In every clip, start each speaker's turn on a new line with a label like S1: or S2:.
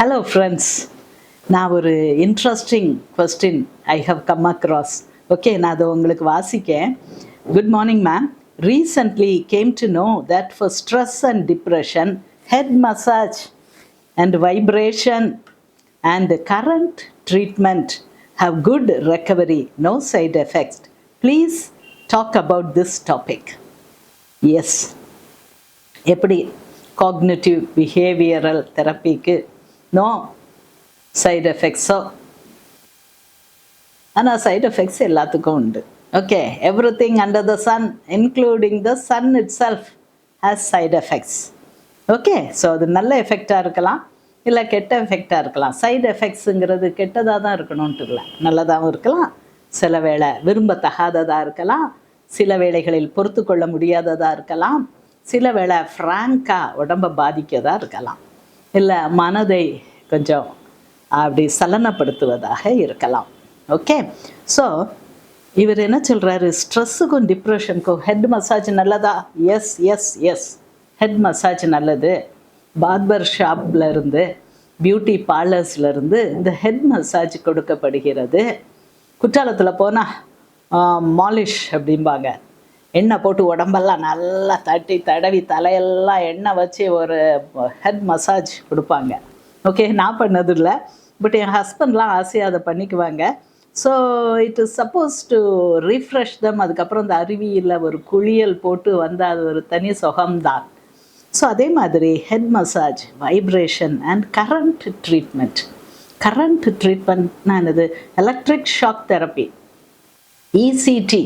S1: Hello friends. நான் ஒரு interesting question I have come across. Okay, நான் அதை உங்களுக்கு வாசிக்கேன். Good morning ma'am. Recently came to know that for stress and depression, head massage and vibration and current treatment have good recovery, no side effects. Please talk about this topic. Yes. எப்படி cognitive behavioural தெரப்பிக்கு நோ side எஃபெக்ட்ஸோ, ஆனால் side effects எல்லாத்துக்கும் உண்டு. Okay, everything under the sun including the sun itself has side effects. Okay, so அது நல்ல எஃபெக்டாக இருக்கலாம், இல்லை கெட்ட எஃபெக்டாக இருக்கலாம். சைடு எஃபெக்ட்ஸுங்கிறது கெட்டதாக தான் இருக்கணும்ன்ட்டு இல்லை, நல்லதாகவும் இருக்கலாம், சில வேளை விரும்பத்தகாததாக இருக்கலாம், சில வேளைகளில் பொறுத்து கொள்ள முடியாததாக இருக்கலாம், சில வேளை ஃப்ராங்காக உடம்பை பாதிக்கதாக இருக்கலாம், இல்லை மனதை கொஞ்சம் அப்படி சலனப்படுத்துவதாக இருக்கலாம். ஓகே, ஸோ இவர் என்ன சொல்கிறாரு, ஸ்ட்ரெஸ்ஸுக்கும் டிப்ரெஷனுக்கும் ஹெட் மசாஜ் நல்லதா? Yes yes yes, head massage நல்லது. பார்பர் ஷாப்லேருந்து, பியூட்டி பார்லர்ஸ்லேருந்து இந்த ஹெட் மசாஜ் கொடுக்கப்படுகிறது. குற்றாலத்தில் போனால் மாலிஷ் அப்படிம்பாங்க, எண்ணெய் போட்டு உடம்பெல்லாம் நல்லா தட்டி தடவி தலையெல்லாம் எண்ணெய் வச்சு ஒரு ஹெட் மசாஜ் கொடுப்பாங்க. ஓகே, நான் பண்ணதில்லை, பட் என் ஹஸ்பண்ட்லாம் ஆசையாக அதை பண்ணிக்குவாங்க. So it is suppose to refresh them. அதுக்கப்புறம் இந்த அருவியில் ஒரு குளியல் போட்டு வந்தால் அது ஒரு தனி சுகம்தான். ஸோ அதே மாதிரி head massage, vibration and current treatment. Current ட்ரீட்மெண்ட்னா என்னது? Electric shock therapy, ECT.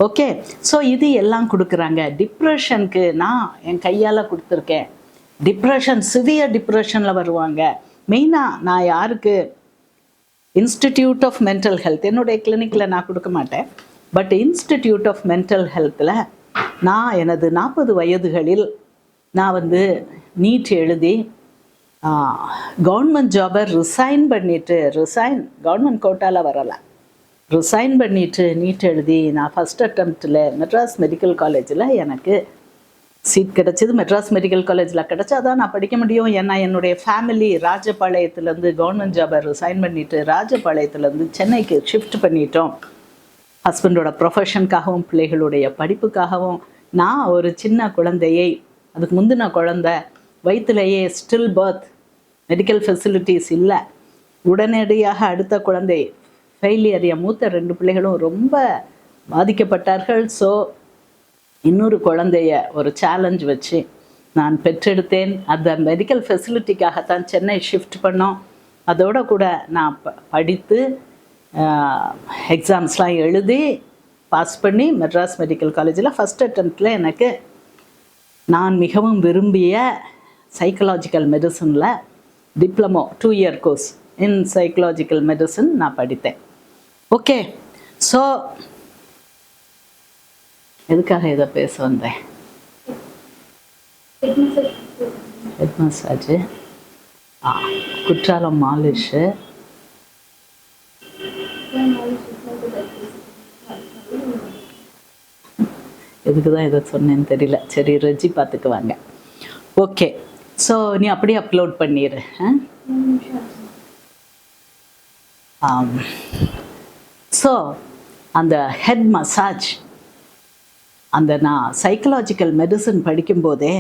S1: Okay, so இது எல்லாம் கொடுக்குறாங்க. டிப்ரெஷனுக்கு நான் என் கையால் கொடுத்துருக்கேன். டிப்ரெஷன், சிவியர் டிப்ரெஷனில் வருவாங்க. மெயினாக நான் யாருக்கு, இன்ஸ்டிடியூட் ஆஃப் மென்டல் ஹெல்த், என்னுடைய கிளினிக்கில் நான் கொடுக்க மாட்டேன், பட் இன்ஸ்டிடியூட் ஆஃப் மென்டல் ஹெல்த்தில் நான் எனது 40 வயதுகளில் நான் நீட் எழுதி கவர்மெண்ட் ஜாபை ரிசைன் பண்ணிவிட்டு, கவர்மெண்ட் கோட்டாவில் வரலை, ரிசைன் பண்ணிவிட்டு நீட் எழுதி நான் ஃபஸ்ட் அட்டம்ப்டில் மெட்ராஸ் மெடிக்கல் காலேஜில் எனக்கு சீட் கிடச்சிது. மெட்ராஸ் மெடிக்கல் காலேஜில் கிடச்சா தான் நான் படிக்க முடியும். ஏன்னா என்னுடைய ஃபேமிலி ராஜபாளையத்துலேருந்து கவர்மெண்ட் ஜாபை ரிசைன் பண்ணிவிட்டு ராஜபாளையத்துலேருந்து சென்னைக்கு ஷிஃப்ட் பண்ணிட்டோம். ஹஸ்பண்டோட ப்ரொஃபஷனுக்காகவும் பிள்ளைகளுடைய படிப்புக்காகவும். நான் ஒரு சின்ன குழந்தையை, அதுக்கு முந்தின குழந்தை வயிற்றுலேயே ஸ்டில் பர்த், மெடிக்கல் ஃபெசிலிட்டிஸ் இல்லை, உடனடியாக அடுத்த குழந்தை ஃபெயிலியர். என் மூத்த 2 பிள்ளைகளும் ரொம்ப பாதிக்கப்பட்டார்கள். ஸோ இன்னொரு குழந்தைய ஒரு சேலஞ்ச் வச்சு நான் பெற்றெடுத்தேன். அந்த மெடிக்கல் ஃபெசிலிட்டிக்காகத்தான் சென்னை ஷிஃப்ட் பண்ணோம். அதோட கூட நான் படித்து எக்ஸாம்ஸ்லாம் எழுதி பாஸ் பண்ணி மெட்ராஸ் மெடிக்கல் காலேஜில் ஃபஸ்ட் அட்டம்ப்டில் எனக்கு நான் மிகவும் விரும்பிய சைக்கலாஜிக்கல் மெடிசனில் diploma 2 year course in psychological medicine நான் படித்தேன். ஓகே, ஸோ எதுக்காக இதை பேச வந்தேன்? ஹெட் மசாஜு, குற்றாலம் மாலிஷு. எதுக்கு தான் இதை சொன்னேன்னு தெரியல. சரி, ரெஜி பார்த்துக்குவாங்க. ஓகே, ஸோ நீ அப்படியே அப்லோட் பண்ணிடு. ஸோ அந்த ஹெட் மசாஜ், அந்த நான் சைக்கலாஜிக்கல் மெடிசன் படிக்கும்போதே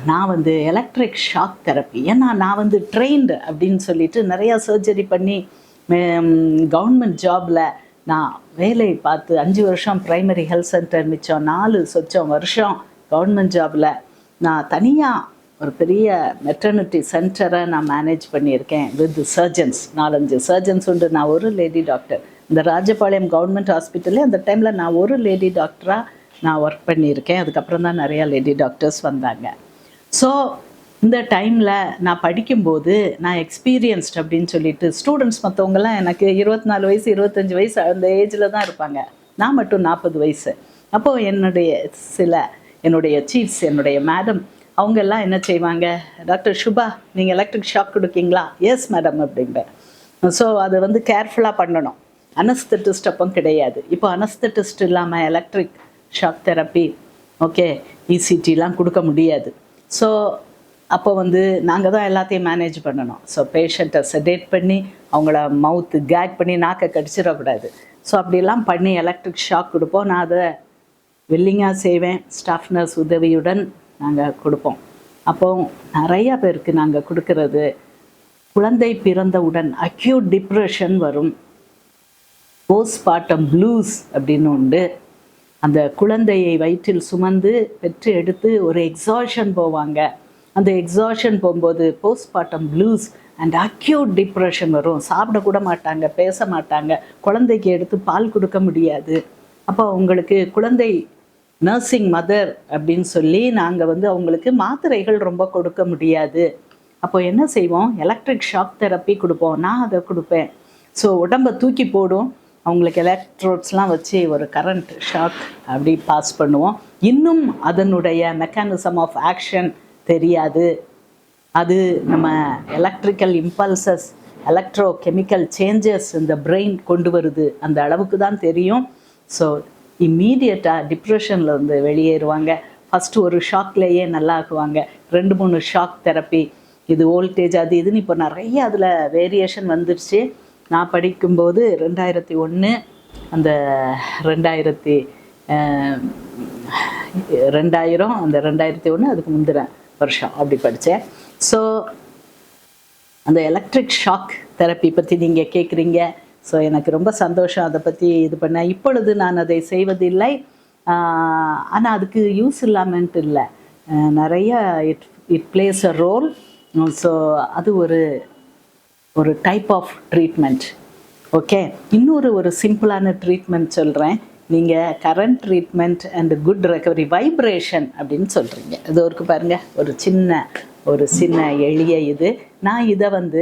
S1: நான் எலக்ட்ரிக் ஷாக் தெரப்பி, ஏன்னா நான் ட்ரெயின்டு அப்படின்னு சொல்லிட்டு நிறையா சர்ஜரி பண்ணி கவர்மெண்ட் ஜாபில் நான் வேலை பார்த்து 5 வருஷம் ப்ரைமரி ஹெல்த் சென்டர், மிச்சம் 4 சொச்சம் வருஷம் கவர்மெண்ட் ஜாபில் நான் தனியாக ஒரு பெரிய மெட்டர்னிட்டி சென்டரை நான் மேனேஜ் பண்ணியிருக்கேன் வித் சர்ஜன்ஸ். 4-5 சர்ஜன்ஸ் உண்டு. நான் ஒரு லேடி டாக்டர். இந்த ராஜபாளையம் கவர்மெண்ட் ஹாஸ்பிட்டலே அந்த டைமில் நான் ஒரு லேடி டாக்டராக நான் ஒர்க் பண்ணியிருக்கேன். அதுக்கப்புறம் தான் நிறையா லேடி டாக்டர்ஸ் வந்தாங்க. ஸோ இந்த டைமில் நான் படிக்கும்போது நான் எக்ஸ்பீரியன்ஸ்ட் அப்படின்னு சொல்லிட்டு ஸ்டூடெண்ட்ஸ் மற்றவங்கெல்லாம் எனக்கு 24 வயசு 25 வயசு அந்த ஏஜில் தான் இருப்பாங்க. நான் மட்டும் 40 வயசு. அப்போது என்னுடைய சீஃப்ஸ், என்னுடைய மேடம், அவங்கெல்லாம் என்ன செய்வாங்க, டாக்டர் சுபா நீங்கள் எலக்ட்ரிக் ஷாக் கொடுக்கீங்களா? எஸ் மேடம் அப்படின்பேன். ஸோ அது கேர்ஃபுல்லாக பண்ணணும். அனஸ்தட்டிஸ்ட் அப்போ கிடையாது. இப்போ அனஸ்தட்டிஸ்ட் இல்லாமல் எலக்ட்ரிக் ஷாக் தெரப்பி, ஓகே, இசிடிலாம் கொடுக்க முடியாது. ஸோ அப்போ வந்து நாங்கள் தான் எல்லாத்தையும் மேனேஜ் பண்ணணும். ஸோ பேஷண்ட்டை செடேட் பண்ணி அவங்கள மவுத்து கேக் பண்ணி நாக்கை கடிச்சிடக்கூடாது. ஸோ அப்படிலாம் பண்ணி எலக்ட்ரிக் ஷாக் கொடுப்போம். நான் அதை வில்லிங்காக செய்வேன். ஸ்டாஃப் நர்ஸ் உதவியுடன் நாங்கள் கொடுப்போம். அப்போது நிறையா பேருக்கு நாங்கள் கொடுக்கறது, குழந்தை பிறந்தவுடன் அக்யூட் டிப்ரெஷன் வரும், போஸ்ட்மார்ட்டம் ப்ளூஸ் அப்படின்னு உண்டு. அந்த குழந்தையை வயிற்றில் சுமந்து பெற்று எடுத்து ஒரு எக்ஸாஷன் போவாங்க. அந்த எக்ஸாஷன் போகும்போது postmortem blues and acute depression வரும். சாப்பிடக்கூட மாட்டாங்க, பேச மாட்டாங்க, குழந்தைக்கு எடுத்து பால் கொடுக்க முடியாது. அப்போ அவங்களுக்கு குழந்தை நர்சிங் மதர் அப்படின்னு சொல்லி நாங்கள் வந்து அவங்களுக்கு மாத்திரைகள் ரொம்ப கொடுக்க முடியாது. அப்போ என்ன செய்வோம், எலக்ட்ரிக் ஷாக் தெரப்பி கொடுப்போம். நான் அதை கொடுப்பேன். ஸோ உடம்பை தூக்கி போடும், அவங்களுக்கு எலக்ட்ரோட்ஸ்லாம் வச்சு ஒரு கரண்ட் ஷாக் அப்படி பாஸ் பண்ணுவோம். இன்னும் அதனுடைய மெக்கானிசம் ஆஃப் ஆக்ஷன் தெரியாது. அது நம்ம electrical impulses, electro chemical changes இந்த பிரெயின் கொண்டு வருது, அந்த அளவுக்கு தான் தெரியும். ஸோ இம்மீடியட்டாக டிப்ரெஷனில் வந்து வெளியேறுவாங்க. ஃபஸ்ட்டு ஒரு ஷாக்லேயே நல்லாக்குவாங்க. 2-3 ஷாக் தெரப்பி, இது வோல்டேஜ் அது இதுன்னு இப்போ நிறைய அதில் வேரியேஷன் வந்துடுச்சு. நான் படிக்கும்போது 2001 அந்த 2000 அந்த 2001 அதுக்கு முந்தின வருஷம் அப்படி படித்தேன். ஸோ அந்த எலக்ட்ரிக் ஷாக் தெரப்பி பற்றி நீங்கள் கேட்குறீங்க. ஸோ எனக்கு ரொம்ப சந்தோஷம் அதை பற்றி இது பண்ண. இப்பொழுது நான் அதை செய்வதில்லை. ஆனால் அதுக்கு யூஸ் இல்லாமன்ட்டு இல்லை, நிறைய it plays a role. So அது ஒரு டைப் ஆஃப் ட்ரீட்மெண்ட். ஓகே, இன்னொரு சிம்பிளான ட்ரீட்மெண்ட் சொல்கிறேன். நீங்கள் current treatment and good recovery vibration அப்படின்னு சொல்கிறீங்க. இது ஒரு பாருங்கள், ஒரு சின்ன எளிய இது. நான் இதை வந்து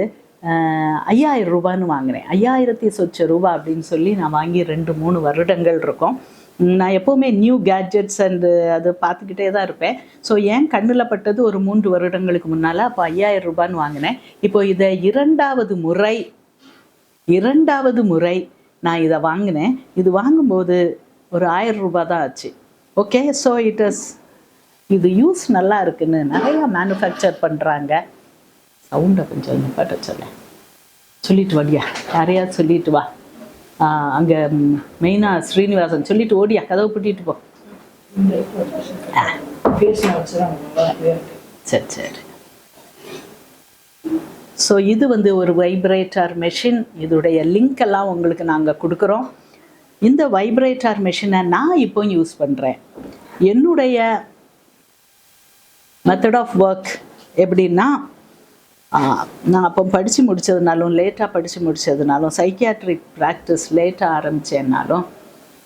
S1: 5000 ரூபான்னு வாங்கினேன். 5000 சொச்ச ரூபா அப்படின்னு சொல்லி நான் வாங்கி 2-3 வருடங்கள் இருக்கும். நான் எப்போவுமே நியூ கேட்ஜெட்ஸ் அண்டு அது பார்த்துக்கிட்டே தான் இருப்பேன். ஸோ என் கண்ணில் பட்டது ஒரு 3 வருடங்களுக்கு முன்னால். அப்போ 5000 ரூபான்னு வாங்கினேன். இப்போ இதை இரண்டாவது முறை நான் இதை வாங்கினேன். இது வாங்கும்போது ஒரு 1000 ரூபா தான் ஆச்சு. ஓகே, ஸோ இது யூஸ் நல்லா இருக்குன்னு நிறையா மேனுஃபேக்சர் பண்ணுறாங்க. சவுண்டை கொஞ்சம் நிப்பாட்ட சொல்லிட்டு வாடியா, யாரையாவது சொல்லிட்டு வா. அங்கே மெயினாக ஸ்ரீனிவாசன் சொல்லிட்டு ஓடியா, கதவை பூட்டிட்டு போ. சரி. ஸோ இது வந்து ஒரு வைப்ரேட்டர் மெஷின். இதோடைய லிங்க் எல்லாம் உங்களுக்கு நாங்கள் கொடுக்குறோம். இந்த வைப்ரேட்டர் மெஷினை நான் இப்போ யூஸ் பண்ணுறேன். என்னுடைய மெத்தட் ஆஃப் ஒர்க் எப்படின்னா, நான் அப்போ படித்து முடித்ததுனாலும், லேட்டாக படித்து முடித்ததுனாலும், சைக்கியாட்ரிக் ப்ராக்டிஸ் லேட்டாக ஆரம்பித்தேன்னாலும்,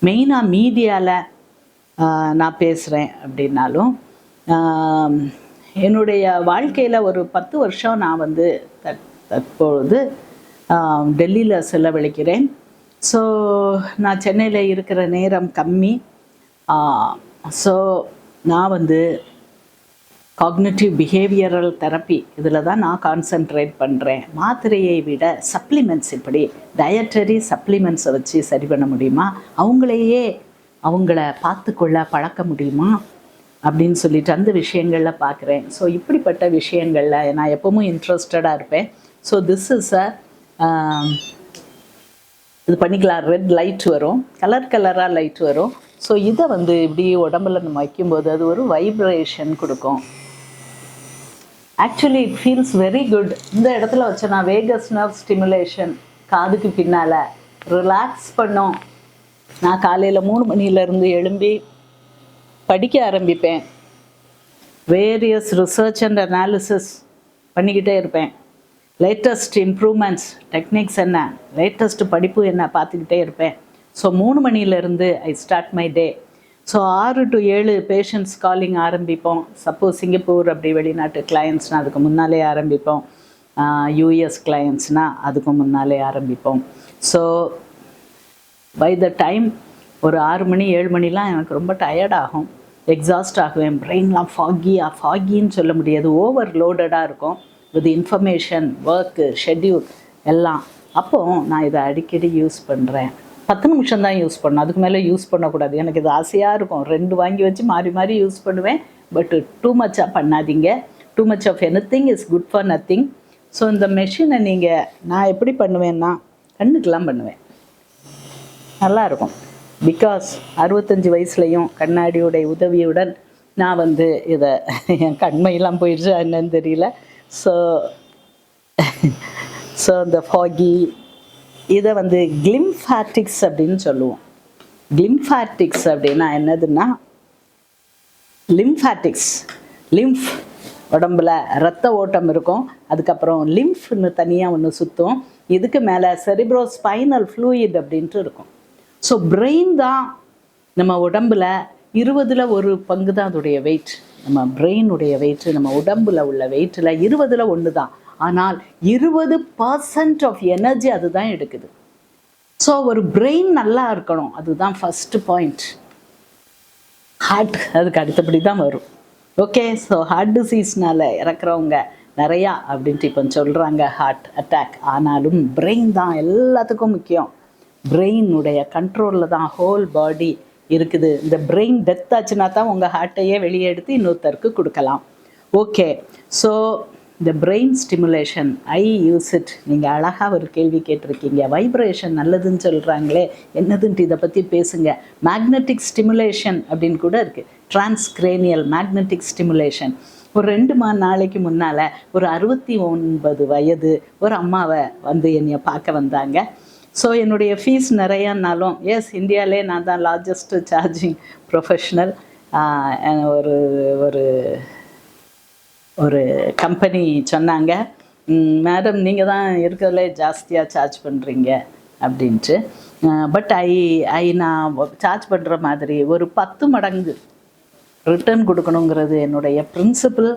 S1: மெயினாக மீடியாவில் நான் பேசுகிறேன் அப்படின்னாலும், என்னுடைய வாழ்க்கையில் ஒரு 10 வருஷம் நான் வந்து தற்பொழுது டெல்லியில் செலவழிக்கிறேன். ஸோ நான் சென்னையில் இருக்கிற நேரம் கம்மி. ஸோ நான் வந்து காக்னிட்டிவ் பிஹேவியரல் தெரப்பி இதில் தான் நான் கான்சென்ட்ரேட் பண்ணுறேன். மாத்திரையை விட சப்ளிமெண்ட்ஸ், இப்படி டயட்டரி சப்ளிமெண்ட்ஸை வச்சு சரி பண்ண முடியுமா, அவங்கள பார்த்துக்கொள்ள பழக்க முடியுமா அப்படின்னு சொல்லிட்டு அந்த விஷயங்களில் பார்க்குறேன். ஸோ இப்படிப்பட்ட விஷயங்களில் நான் எப்போவும் இன்ட்ரெஸ்டடாக இருப்பேன். ஸோ திஸ் இஸ் இது பண்ணிக்கலாம். ரெட் லைட் வரும், கலராக லைட் வரும். ஸோ இதை வந்து இப்படி உடம்புல நம்ம வைக்கும்போது அது ஒரு வைப்ரேஷன் கொடுக்கும். Actually it feels very good. இந்த இடத்துல வச்சோன்னா வேகஸ் நர்வ் ஸ்டிமுலேஷன், காதுக்கு பின்னால் ரிலாக்ஸ் பண்ணோம். நான் காலையில் 3 மணிலேருந்து எழும்பி படிக்க ஆரம்பிப்பேன். வேரியஸ் ரிசர்ச் அண்ட் அனாலிசிஸ் பண்ணிக்கிட்டே இருப்பேன். லேட்டஸ்ட் இம்ப்ரூவ்மெண்ட்ஸ், டெக்னிக்ஸ் என்ன, லேட்டஸ்ட் படிப்பு என்ன பார்த்துக்கிட்டே இருப்பேன். ஸோ 3 மணிலேருந்து I start my day. So 6 to 7 patients calling ஆரம்பிப்போம். சப்போஸ் சிங்கப்பூர் அப்படி வெளிநாட்டு கிளையண்ட்ஸ்னால் அதுக்கு முன்னாலே ஆரம்பிப்போம். யூஎஸ் கிளையண்ட்ஸ்னால் அதுக்கு முன்னாலே ஆரம்பிப்போம். ஸோ பை த டைம் ஒரு 6 மணி 7 மணிலாம் எனக்கு ரொம்ப டயர்ட் ஆகும், எக்ஸாஸ்ட் ஆகுவேன். பிரெயின்லாம் ஃபாகின்னு சொல்ல முடியாது, ஓவர்லோடடாக இருக்கும் வித் இன்ஃபர்மேஷன், ஒர்க்கு, ஷெட்யூல் எல்லாம். அப்போது நான் இதை அடிக்கடி யூஸ் பண்ணுறேன். 10 நிமிஷம் தான் யூஸ் பண்ணணும், அதுக்கு மேலே யூஸ் பண்ணக்கூடாது. எனக்கு இது ஆசையாக இருக்கும், 2 வாங்கி வச்சு மாறி யூஸ் பண்ணுவேன். பட் டூ மச்சாக பண்ணாதீங்க. Too much of anything is good for nothing. So இந்த மெஷினை நான் எப்படி பண்ணுவேன்னா கண்ணுக்கெல்லாம் பண்ணுவேன், நல்லாயிருக்கும். பிகாஸ் 65 வயசுலையும் கண்ணாடியோடைய உதவியுடன் நான் இதை என் கண்மையெல்லாம் போயிடுச்சு என்னன்னு தெரியல. ஸோ ஸோ இந்த ஃபாகி இதை கிளிம்ஃபாட்டிக்ஸ் அப்படின்னு சொல்லுவோம். கிளிம்ஃபாட்டிக்ஸ் அப்படின்னா என்னதுன்னா, லிம்ஃபாட்டிக்ஸ், லிம்ஃப் உடம்புல ரத்த ஓட்டம் இருக்கும், அதுக்கப்புறம் லிம்ஃப்னு தனியாக ஒன்று சுற்றும், இதுக்கு மேலே செரிப்ரோ ஸ்பைனல் ஃப்ளூயிட் அப்படின்ட்டு இருக்கும். ஸோ பிரெயின் தான் நம்ம உடம்புல 20ல் 1 பங்கு தான் அதோடைய வெயிட். நம்ம பிரெயினுடைய வெயிட்டு நம்ம உடம்புல உள்ள வெயிட்டில் 20ல் 1 தான். ஆனால் 20% ஆஃப் எனர்ஜி அதுதான் எடுக்குது. ஸோ ஒரு பிரெயின் நல்லா இருக்கணும், அதுதான் ஃபஸ்ட்டு பாயிண்ட். ஹார்ட் அதுக்கு அடுத்தபடி தான் வரும். ஓகே, ஸோ ஹார்ட் டிசீஸ்னால் இறக்குறவங்க நிறையா அப்படின்ட்டு இப்போ சொல்கிறாங்க, ஹார்ட் அட்டாக். ஆனாலும் பிரெயின் தான் எல்லாத்துக்கும் முக்கியம். பிரெயினுடைய கண்ட்ரோலில் தான் ஹோல் பாடி இருக்குது. இந்த பிரெயின் டெத் ஆச்சுன்னா தான் உங்கள் ஹார்ட்டையே வெளியே எடுத்து இன்னொருத்தருக்கு கொடுக்கலாம். ஓகே, ஸோ இந்த brain stimulation I use it. நீங்கள் அழகாக ஒரு கேள்வி கேட்டிருக்கீங்க, வைப்ரேஷன் நல்லதுன்னு சொல்கிறாங்களே, என்னதுன்ட்டு இதை பற்றி பேசுங்க. மேக்னெட்டிக் ஸ்டிமுலேஷன் அப்படின்னு கூட இருக்குது, டிரான்ஸ்கிரேனியல் மேக்னெட்டிக் ஸ்டிமுலேஷன். ஒரு 2 நாளைக்கு முன்னால் ஒரு 69 வயது ஒரு அம்மாவை என்னைய பார்க்க வந்தாங்க. ஸோ என்னுடைய ஃபீஸ் நிறையானாலும், எஸ் இந்தியாவிலே நான் தான் லார்ஜஸ்ட் சார்ஜிங் ப்ரொஃபஷ்னல். ஒரு ஒரு ஒரு கம்பெனி சொன்னாங்க, மேடம் நீங்கள் தான் இருக்கிறதுலே ஜாஸ்தியாக சார்ஜ் பண்ணுறீங்க அப்படின்ட்டு. பட் நான் சார்ஜ் பண்ணுற மாதிரி ஒரு 10 மடங்கு ரிட்டர்ன் கொடுக்கணுங்கிறது என்னுடைய பிரின்சிபிள்.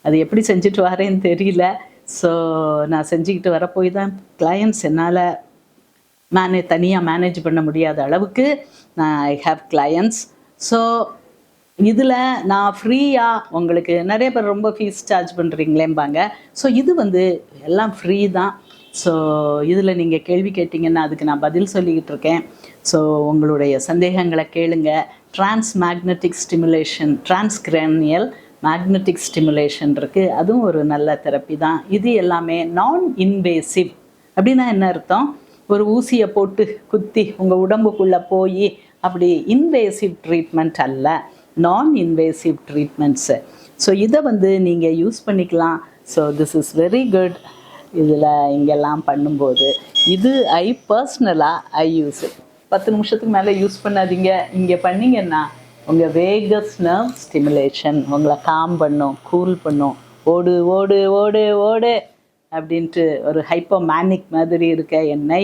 S1: அது எப்படி செஞ்சுட்டு வரேன்னு தெரியல. ஸோ நான் செஞ்சுக்கிட்டு வரப்போய் தான் கிளையண்ட்ஸ் என்னால் தனியாக மேனேஜ் பண்ண முடியாத அளவுக்கு ஐ ஹாவ் கிளையண்ட்ஸ். ஸோ இதில் நான் ஃப்ரீயாக உங்களுக்கு நிறைய பேர் ரொம்ப ஃபீஸ் சார்ஜ் பண்ணுறீங்களேம்பாங்க. ஸோ இது எல்லாம் ஃப்ரீ தான். ஸோ இதில் நீங்கள் கேள்வி கேட்டிங்கன்னா அதுக்கு நான் பதில் சொல்லிக்கிட்டு இருக்கேன். ஸோ உங்களுடைய சந்தேகங்களை கேளுங்க. Trans magnetic stimulation, transcranial magnetic stimulation இருக்குது, அதுவும் ஒரு நல்ல தெரப்பி தான். இது எல்லாமே நான் இன்வேசிவ். அப்படின்னா என்ன அர்த்தம்? ஒரு ஊசியை போட்டு குத்தி உங்கள் உடம்புக்குள்ளே போய் அப்படி இன்வேசிவ் ட்ரீட்மெண்ட் அல்ல, நான் இன்வேசிவ் ட்ரீட்மெண்ட்ஸு. ஸோ இதை நீங்கள் யூஸ் பண்ணிக்கலாம். So this is very good. இதில் இங்கெல்லாம் பண்ணும்போது இது பர்சனலாக யூஸ் 10 நிமிஷத்துக்கு மேலே யூஸ் பண்ணாதீங்க. இங்கே பண்ணிங்கன்னா உங்கள் வேகஸ் நர்வ் ஸ்டிமுலேஷன் உங்களை காம் பண்ணும், கூல் பண்ணும். ஓடு ஓடு ஓடு ஓடு அப்படின்ட்டு ஒரு ஹைப்போமேனிக் மாதிரி இருக்க என்னை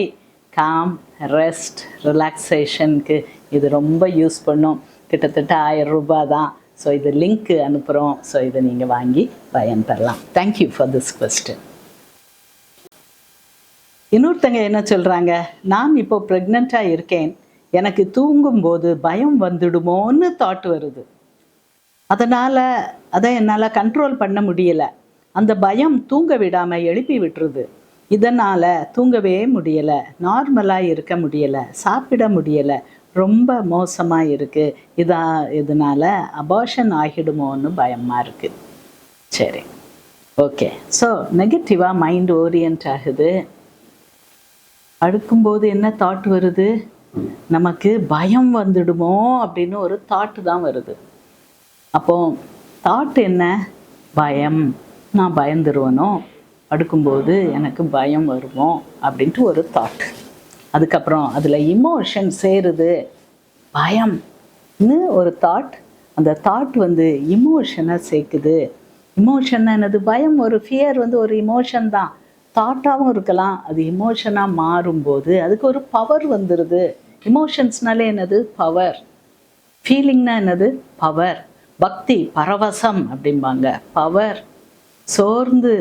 S1: காம், ரெஸ்ட், ரிலாக்ஸேஷனுக்கு இது ரொம்ப யூஸ் பண்ணும். கிட்டத்தட்ட 1000 ரூபாய் தான். ஸோ இது லிங்க்கு அனுப்புகிறோம். ஸோ இதை நீங்கள் வாங்கி பயன்பெறலாம். Thank you for this question. இன்னொருத்தங்க என்ன சொல்கிறாங்க, நான் இப்போ ப்ரெக்னெண்ட்டாக இருக்கேன், எனக்கு தூங்கும்போது பயம் வந்துடுமோன்னு தாட் வருது, அதனால் அதை என்னால் கண்ட்ரோல் பண்ண முடியலை, அந்த பயம் தூங்க விடாமல் எழுப்பி விட்டுருது, இதனால் தூங்கவே முடியலை, நார்மலாக இருக்க முடியலை, சாப்பிட முடியலை, ரொம்ப மோசமாக இருக்குது, இதனால் அபார்ஷன் ஆகிடுமோன்னு பயமாக இருக்குது. சரி, ஓகே. ஸோ நெகட்டிவாக மைண்ட் ஓரியன்ட் ஆகுது. அடுக்கும்போது என்ன தாட் வருது, நமக்கு பயம் வந்துடுமோ அப்படின்னு ஒரு தாட்டு தான் வருது. அப்போ தாட் என்ன, பயம், நான் பயந்துருவனோ, அடுக்கும்போது எனக்கு பயம் வருமோ அப்படின்ட்டு ஒரு தாட். அதுக்கப்புறம் அதில் இமோஷன் சேருது, பயம்னு ஒரு தாட். அந்த தாட் இமோஷனை சேர்க்குது. இமோஷன் என்னது, பயம் ஒரு ஃபியர் ஒரு இமோஷன் தான், தாட்டாகவும் இருக்கலாம். அது இமோஷனாக மாறும்போது அதுக்கு ஒரு பவர் வந்துடுது. இமோஷன்ஸ்னாலே என்னது, பவர். ஃபீலிங்னா என்னது, பவர். பக்தி, பரவசம் அப்படிம்பாங்க, பவர். சோர்ந்து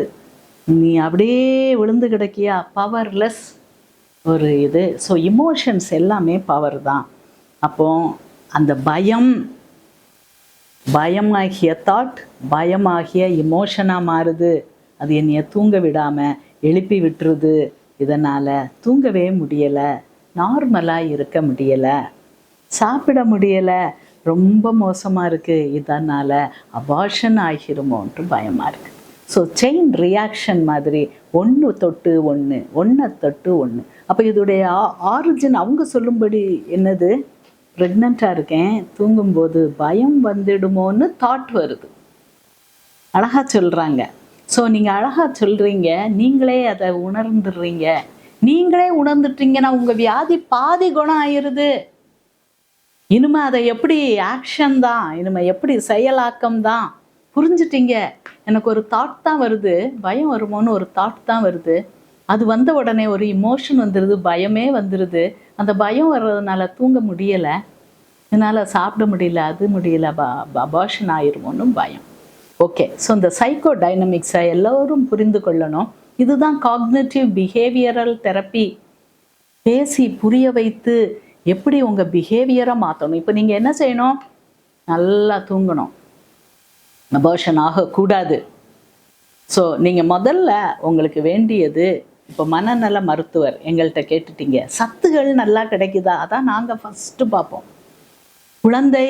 S1: நீ அப்படியே விழுந்து கிடக்கியா, பவர்லெஸ் ஒரு இது. ஸோ இமோஷன்ஸ் எல்லாமே பவர் தான். அப்போ அந்த பயமாகிய தாட் பயமாகிய இமோஷனாக மாறுது. அது என்னைய தூங்க விடாமல் எழுப்பி விட்டுருது. இதனால் தூங்கவே முடியலை, நார்மலாக இருக்க முடியலை, சாப்பிட முடியலை, ரொம்ப மோசமாக இருக்குது, இதனால் அபார்ஷன் ஆகிருமோன்ட்டு பயமாக இருக்குது. ஸோ செயின் ரியாக்ஷன் மாதிரி ஒன்று தொட்டு ஒன்று, ஒன்றை தொட்டு ஒன்று. அப்போ இதோடைய ஆரிஜின் அவங்க சொல்லும்படி என்னது, ப்ரெக்னெண்ட்டாக இருக்கேன், தூங்கும்போது பயம் வந்துடுமோன்னு தாட் வருது. அழகாக சொல்கிறாங்க. ஸோ நீங்கள் அழகாக சொல்கிறீங்க, நீங்களே அதை உணர்ந்துடுறீங்க. நீங்களே உணர்ந்துட்டீங்கன்னா உங்கள் வியாதி பாதி குணம் ஆயிடுது. இனிமே அதை எப்படி ஆக்ஷன் தான், இனிமே எப்படி செயலாக்கம் தான். புரிஞ்சுட்டீங்க. எனக்கு ஒரு தாட் தான் வருது, பயம் வருமோன்னு ஒரு தாட் தான் வருது. அது வந்த உடனே ஒரு இமோஷன் வந்துடுது, பயமே வந்துடுது. அந்த பயம் வர்றதுனால தூங்க முடியலை, என்னால் சாப்பிட முடியல, அது முடியல, அபார்ஷன் ஆயிருமோன்னு பயம். ஓகே, ஸோ இந்த சைக்கோ டைனமிக்ஸை எல்லோரும் புரிந்து கொள்ளணும். இதுதான் காக்னிட்டிவ் பிஹேவியரல் தெரப்பி. பேசி புரிய வைத்து எப்படி உங்கள் பிஹேவியரை மாற்றணும். இப்போ நீங்கள் என்ன செய்யணும், நல்லா தூங்கணும், அபார்ஷன் ஆகக்கூடாது. ஸோ நீங்கள் முதல்ல உங்களுக்கு வேண்டியது, இப்போ மனநல மருத்துவர் எங்கள்கிட்ட கேட்டுட்டீங்க, சத்துகள் நல்லா கிடைக்குதா, அதான் நாங்கள் ஃபஸ்ட்டு பார்ப்போம். குழந்தை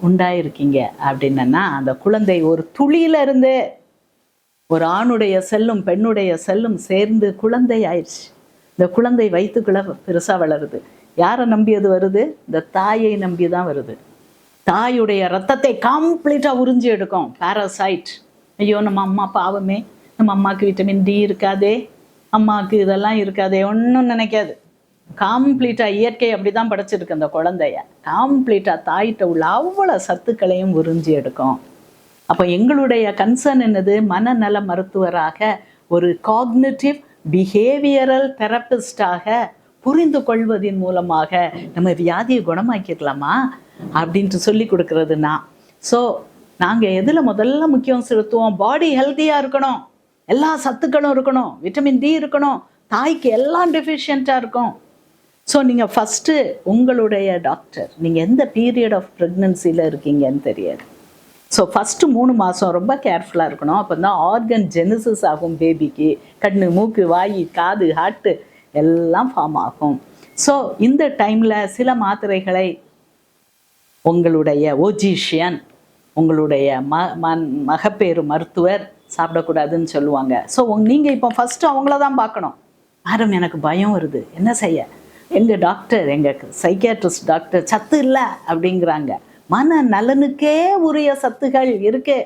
S1: உண்டாயிருக்கீங்க அப்படின்னா அந்த குழந்தை ஒரு துளியிலிருந்து ஒரு ஆணுடைய செல்லும் பெண்ணுடைய செல்லும் சேர்ந்து குழந்தை ஆயிடுச்சு. இந்த குழந்தை வயிற்றுக்குள்ள பெருசாக வளருது. யாரை நம்பி அது வருது, இந்த தாயை நம்பி தான் வருது. தாயுடைய ரத்தத்தை கம்ப்ளீட்டாக உறிஞ்சி எடுக்கும் பாராசைட். ஐயோ நம்ம அம்மா பாவமே, நம்ம அம்மாவுக்கு விட்டமின் டி இருக்காதே, அம்மாவுக்கு இதெல்லாம் இருக்காதே, ஒன்றும் நினைக்காது. கம்ப்ளீட்டாக இயற்கை அப்படி தான் படைச்சிருக்கு. அந்த குழந்தைய கம்ப்ளீட்டாக தாயிட்ட உள்ள அவ்வளோ சத்துக்களையும் உறிஞ்சி எடுக்கும். அப்போ எங்களுடைய கன்சர்ன் என்னது, மனநல மருத்துவராக, ஒரு காக்னிட்டிவ் பிஹேவியரல் தெரபிஸ்டாக புரிந்து கொள்வதன் மூலமாக நம்ம வியாதியை குணமாக்கிடலாமா அப்படின்ட்டு சொல்லி கொடுக்கறதுனா. ஸோ நாங்கள் எதில் முதல்ல முக்கியம் செலுத்துவோம், பாடி ஹெல்த்தியாக இருக்கணும், எல்லா சத்துக்களும் இருக்கணும், விட்டமின் டி இருக்கணும், தாய்க்கு எல்லாம் டெஃபிஷியண்ட்டாக இருக்கும். ஸோ நீங்கள் ஃபஸ்ட்டு உங்களுடைய டாக்டர், நீங்கள் எந்த பீரியட் ஆஃப் ப்ரெக்னன்சியில் இருக்கீங்கன்னு தெரியாது. ஸோ ஃபஸ்ட்டு 3 மாதம் ரொம்ப கேர்ஃபுல்லாக இருக்கணும். அப்போ தான் ஆர்கன் ஜெனிசிஸ் ஆகும். பேபிக்கு கண்ணு, மூக்கு, வாய், காது, ஹார்ட்டு எல்லாம் ஃபார்ம் ஆகும். ஸோ இந்த டைமில் சில மாத்திரைகளை உங்களுடைய ஓஜிஷியன், உங்களுடைய மகப்பேறு மருத்துவர் சாப்பிடக்கூடாதுன்னு சொல்லுவாங்க. ஸோ நீங்கள் இப்போ ஃபஸ்ட்டு அவங்கள தான் பார்க்கணும். மேடம் எனக்கு பயம் வருது, என்ன செய்ய? எங்கள் டாக்டர், எங்கள் சைக்கியாட்ரிஸ்ட் டாக்டர் சத்து இல்லை அப்படிங்கிறாங்க. மன நலனுக்கே உரிய சத்துகள் இருக்கு.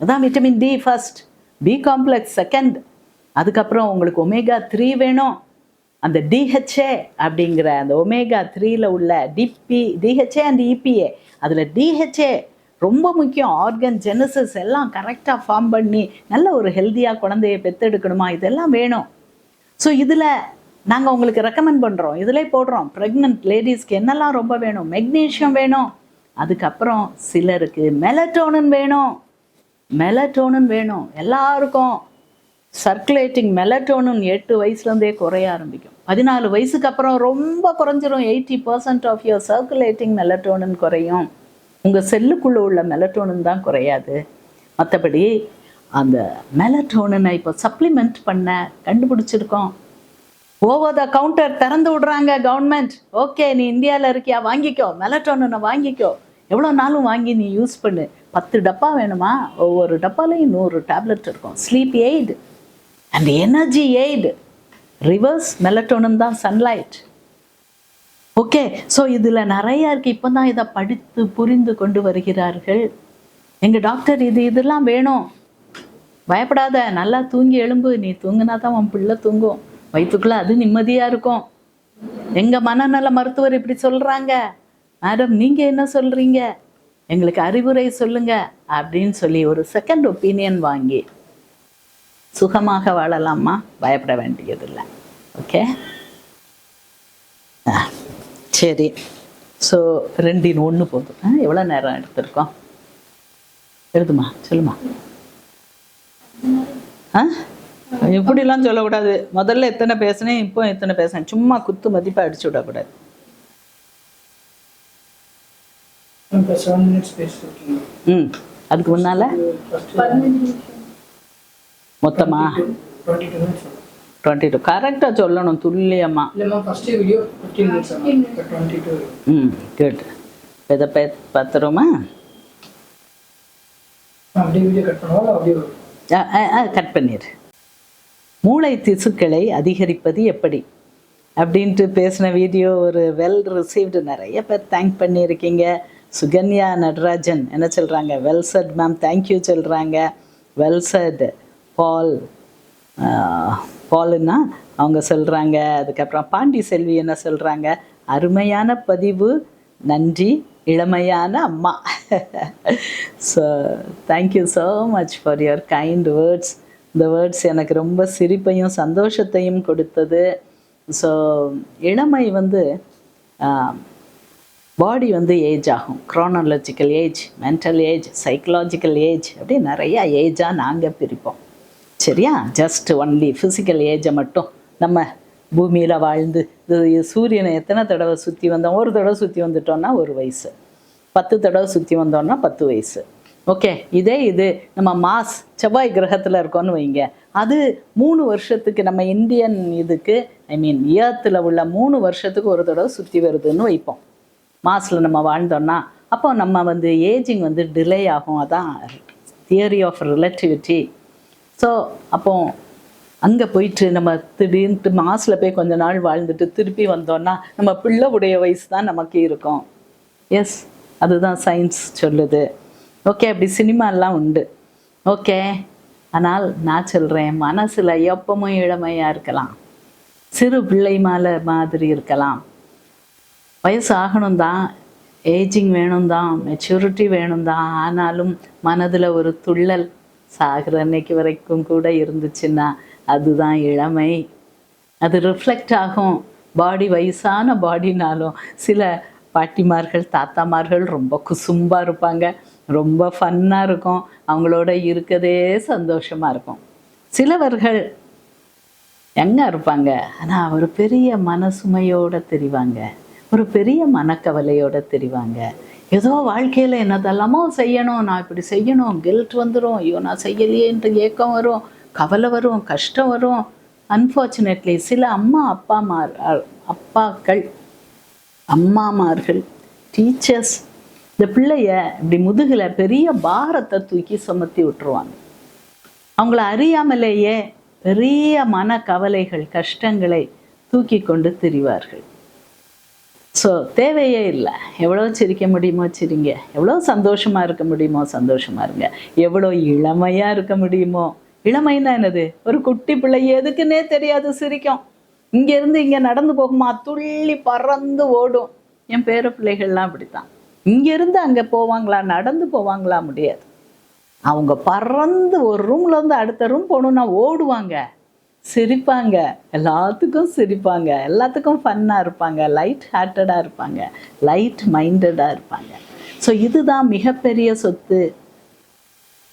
S1: அதான் vitamin D first, B complex second, அதுக்கப்புறம் உங்களுக்கு ஒமேகா 3 வேணும். அந்த டிஹெச்ஏ அப்படிங்கிற அந்த ஒமேகா 3ல் உள்ள டிஹெச்ஏ அண்ட் இபிஏ, அதில் டிஹெச்ஏ ரொம்ப முக்கியம். ஆர்கன் ஜெனசிஸ் எல்லாம் கரெக்டாக ஃபார்ம் பண்ணி நல்ல ஒரு ஹெல்த்தியாக குழந்தைய பெற்றெடுக்கணுமா, இதெல்லாம் வேணும். ஸோ இதில் நாங்கள் உங்களுக்கு ரெக்கமெண்ட் பண்ணுறோம், இதில் போடுறோம். ப்ரெக்னென்ட் லேடிஸ்க்கு என்னெல்லாம் ரொம்ப வேணும், மெக்னீஷியம் வேணும். அதுக்கப்புறம் சிலருக்கு மெலட்டோனின் வேணும். மெலட்டோனின் வேணும் எல்லாருக்கும். சர்க்குலேட்டிங் மெலட்டோனின் 8 வயசுலேருந்தே குறைய ஆரம்பிக்கும். 14 வயசுக்கு அப்புறம் ரொம்ப குறைஞ்சிரும். 80% ஆஃப் யுவர் சர்க்குலேட்டிங் மெலட்டோனின் குறையும். உங்கள் செல்லுக்குள்ளே உள்ள மெலட்டோனின் தான் குறையாது. மற்றபடி அந்த மெலட்டோனினை இப்போ சப்ளிமெண்ட் பண்ண கண்டுபிடிச்சிருக்கோம். ஓவர் த கவுண்டர் திறந்து விடுறாங்க கவர்மெண்ட். ஓகே, நீ இந்தியாவில் இருக்கியா, வாங்கிக்கோ, மெலட்டோனினை வாங்கிக்கோ, எவ்வளோ நாளும் வாங்கி நீ யூஸ் பண்ணு. 10 டப்பா வேணுமா, ஒவ்வொரு டப்பாலையும் 100 டேப்லெட் இருக்கும். Sleep aid and energy aid. Reverse melatonin தான் சன்லைட். ஓகே, ஸோ இதில் நிறையா இருக்குது. இப்போ தான் இதை படித்து புரிந்து கொண்டு வருகிறார்கள். எங்கள் டாக்டர் இதெல்லாம் வேணும், பயப்படாத, நல்லா தூங்கி எழும்பு, நீ தூங்கினா தான் உன் பிள்ளை தூங்கும், வயிற்றுக்குள்ளே அது நிம்மதியாக இருக்கும். எங்கள் மனநல மருத்துவர் இப்படி சொல்கிறாங்க. மேடம் நீங்கள் என்ன சொல்கிறீங்க, எங்களுக்கு அறிவுரை சொல்லுங்க அப்படின்னு சொல்லி ஒரு செகண்ட் ஒப்பீனியன் வாங்கி சுகமாக வாழலாமா, பயப்பட வேண்டியதில்லை. ஓகே, சரி. ஸோ 2-1 போதும். எவ்வளோ நேரம் எடுத்திருக்கோம், எழுதுமா, சொல்லுமா. இப்படிலாம் சொல்லக்கூடாது. முதல்ல எத்தனை பேசுனேன், இப்போ எத்தனை பேசுனேன், சும்மா குத்து மதிப்பாக அடிச்சு விடக்கூடாது. அதுக்கு முன்னால மொத்தமா 22 கரெக்டாக சொல்லணும், துல்லியமா. குட். இதை பார்த்துருமா? கட் பண்ணிடு. மூளை திசுக்களை அதிகரிப்பது எப்படி அப்படின்ட்டு பேசின வீடியோ ஒரு வெல் ரிசீவ்டு. நிறைய பேர் தேங்க் பண்ணியிருக்கீங்க. சுகன்யா நடராஜன் என்ன சொல்கிறாங்க? வெல் செட் மேம், தேங்க்யூ சொல்கிறாங்க. வெல் செட் பாலுன்னா அவங்க சொல்கிறாங்க. அதுக்கப்புறம் பாண்டி செல்வி என்ன சொல்கிறாங்க? அருமையான பதிவு, நன்றி, இளமையான அம்மா. So thank you so much for your kind words. இந்த வேர்ட்ஸ் எனக்கு ரொம்ப சிரிப்பையும் சந்தோஷத்தையும் கொடுத்தது. ஸோ இளமை பாடி ஏஜ் ஆகும். Chronological age, mental age, psychological age, அப்படி நிறையா ஏஜாக நாங்கள் பிரிப்போம். சரியா? ஜஸ்ட் ஒன்லி ஃபிசிக்கல் ஏஜை மட்டும் நம்ம பூமியில் வாழ்ந்து சூரியனை எத்தனை தடவை சுற்றி வந்தோம்? ஒரு தடவை சுற்றி வந்துட்டோன்னா 1 வயசு, 10 தடவை சுற்றி வந்தோன்னா 10 வயசு. ஓகே, இது நம்ம செவ்வாய் கிரகத்தில் இருக்கோன்னு வைங்க, அது 3 வருஷத்துக்கு, நம்ம இந்தியன் இதுக்கு ஏர்த்தில் உள்ள 3 வருஷத்துக்கு ஒரு தடவை சுற்றி வருதுன்னு வைப்போம். மாஸில் நம்ம வாழ்ந்தோன்னா அப்போ நம்ம ஏஜிங் டிலே ஆகும். அதான் தியரி ஆஃப் ரிலேட்டிவிட்டி. ஸோ அப்போ அங்கே போயிட்டு நம்ம திடீர்னு மாஸில் போய் கொஞ்ச நாள் வாழ்ந்துட்டு திருப்பி வந்தோன்னா நம்ம பிள்ளை உடைய வயசு தான் நமக்கு இருக்கும். எஸ், அதுதான் சயின்ஸ் சொல்லுது. ஓகே, அப்படி சினிமாலாம் உண்டு. ஓகே, ஆனால் நான் சொல்கிறேன், மனசில் எப்பவும் இளமையாக இருக்கலாம், சிறு பிள்ளை மாதிரி இருக்கலாம். வயசு ஆகணும் தான், ஏஜிங் வேணும் தான், மெச்சூரிட்டி வேணும் தான். ஆனாலும் மனதில் ஒரு துள்ளல் சாகிற அன்னைக்கு வரைக்கும் கூட இருந்துச்சுன்னா அதுதான் இளமை. அது ரிஃப்ளெக்ட் ஆகும். பாடி வயசான பாடினாலும் சில பாட்டிமார்கள், தாத்தாமார்கள் ரொம்ப குசும்பாக இருப்பாங்க, ரொம்ப ஃபன்னாக இருக்கும், அவங்களோட இருக்கதே சந்தோஷமாக இருக்கும். சிலவர்கள் எங்கே இருப்பாங்க, ஆனால் ஒரு பெரிய மனசுமையோடு தெரிவாங்க, ஒரு பெரிய மனக்கவலையோடு தெரிவாங்க. ஏதோ வாழ்க்கையில் என்னதெல்லாமோ செய்யணும், நான் இப்படி செய்யணும், கில்ட் வந்துடும், ஐயோ நான் செய்யலையேன்ட்டு ஏக்கம் வரும், கவலை வரும், கஷ்டம் வரும். அன்ஃபார்ச்சுனேட்லி சில அம்மாமார்கள், டீச்சர்ஸ் இந்த பிள்ளைய இப்படி முதுகில் பெரிய பாரத்தை தூக்கி சுமத்தி விட்டுருவாங்க. அவங்கள அறியாமலேயே பெரிய மன கவலைகள், கஷ்டங்களை தூக்கி கொண்டு திரிவார்கள். ஸோ தேவையே இல்லை. எவ்வளோ சிரிக்க முடியுமோ சிரிங்க, எவ்வளோ சந்தோஷமாக இருக்க முடியுமோ சந்தோஷமாக இருங்க, எவ்வளோ இளமையாக இருக்க முடியுமோ. இளமைன்னா என்னது? ஒரு குட்டி பிள்ளை எதுக்குன்னே தெரியாது சிரிக்கும். இங்கேருந்து இங்கே நடந்து போகுமா, துள்ளி பறந்து ஓடும். என் பேர பிள்ளைகள்லாம் அப்படித்தான். இங்கேருந்து அங்கே போவாங்களா, நடந்து போவாங்களா? முடியாது. அவங்க பறந்து ஒரு ரூம்லேருந்து அடுத்த ரூம் போகணுன்னா ஓடுவாங்க, சிரிப்பாங்க, எல்லாத்துக்கும் சிரிப்பாங்க, எல்லாத்துக்கும் ஃபன்னாக இருப்பாங்க, லைட் ஹார்ட்டடாக இருப்பாங்க, லைட் மைண்டடாக இருப்பாங்க. ஸோ இதுதான் மிகப்பெரிய சொத்து.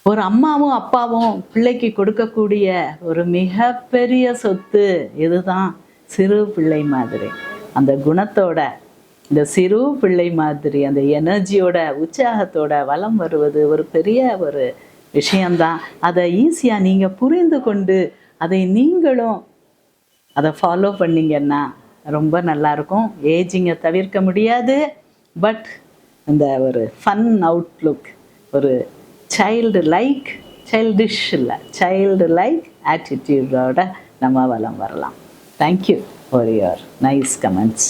S1: ஒரு அம்மாவும் அப்பாவும் பிள்ளைக்கு கொடுக்கக்கூடிய ஒரு மிகப்பெரிய சொத்து இதுதான். சிறு பிள்ளை மாதிரி அந்த குணத்தோட, இந்த சிறு பிள்ளை மாதிரி அந்த எனர்ஜியோட, உற்சாகத்தோட வலம் வருவது ஒரு பெரிய ஒரு விஷயந்தான். அதை ஈஸியாக நீங்கள் புரிந்து கொண்டு அதை நீங்களும் அதை ஃபாலோ பண்ணிங்கன்னா ரொம்ப நல்லாயிருக்கும். ஏஜிங்கை தவிர்க்க முடியாது. பட் இந்த ஒரு ஃபன் அவுட்லுக், ஒரு சைல்டிஷ் இல்லை, சைல்டு லைக் ஆட்டிடியூடோட நம்ம வலம் வரலாம். Thank you for your nice comments.